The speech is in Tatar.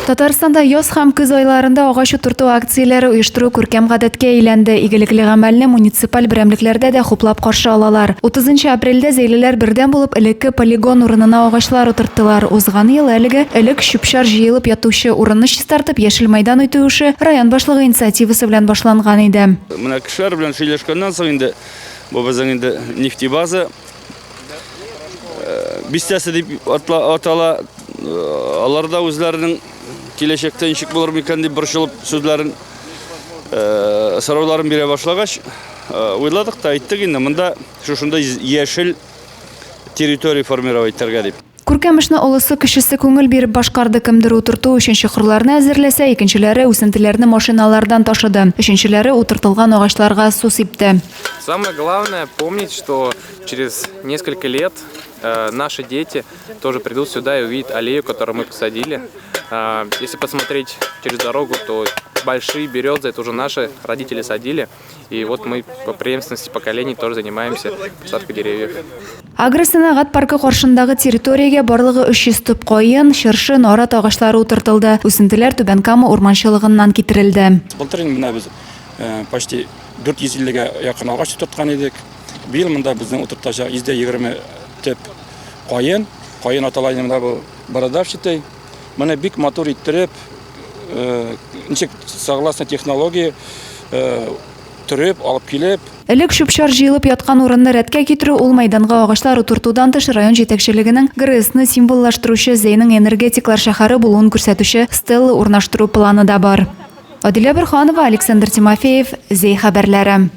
Татарстанда яз һәм көз айларында агач утырту акцияләре оештыру күркәм гадәткә әйләнде. Игелекле гамәлне муниципаль берәмлекләрдә дә хуплап каршы алалар. 30 апрельдә зәйлеләр бердән булып элекке полигон урынына агачлар утырттылар. Узган ел элек чүп-чар җыелып ятучы урынны чистартып яшел майдан үтүше район башлыгы инициативасы белән башланган иде. Менә кешеләр белән сөйләшкәннән соң инде бу безнең инде нефтебаза бистәсе дип атала. Аларда үзләренең киләчәктә ничек булыр микән дип борчылып сүзләрен сорауларын бирә башлагач, уйладык та әйттек инде монда шушындай яшел территория формировать итәргә дип. Күркәм эшне олысы кешесе күңел биреп башкарды, кемдер утырту өчен чокырларны әзерләсә, икенчеләре үсентеләрне машиналардан ташыды, өченчеләре утыртылган агачларга су сипте. Самое главное помнить, что через несколько лет наши дети тоже придут сюда и увидят аллею, которую мы посадили. Если посмотреть через дорогу, то большие березы, это уже наши родители садили. И вот мы по преемственности поколений тоже занимаемся посадкой деревьев. Агросәнәгать паркы каршындагы территориягә барлыгы 300 төп каен, шыршы, нарат агачлары утыртылды. Үсентеләр Түбән Кама урманчылыгыннан китерелде. Былтыр менә без почти 450-гә якын агач утырткан идек. Быел монда безнең утыртачак 120 төп каен аталайны монда бу бородавчатый. Моны бик матур иттереп, ничек согласно технология төреп алып килеп. Элек чүп-чар җыелып яткан урынны рәткә китерү, ул майданга агачлар утыртудан тыш район җитәкчелегенең ГРСны символлаштыручы Зәйнең энергетиклар шәһәре булуын күрсәтүче стелла урнаштыру планы да бар. Адилә Борханова, Александр Тимофеев, Зәй хәбәрләре.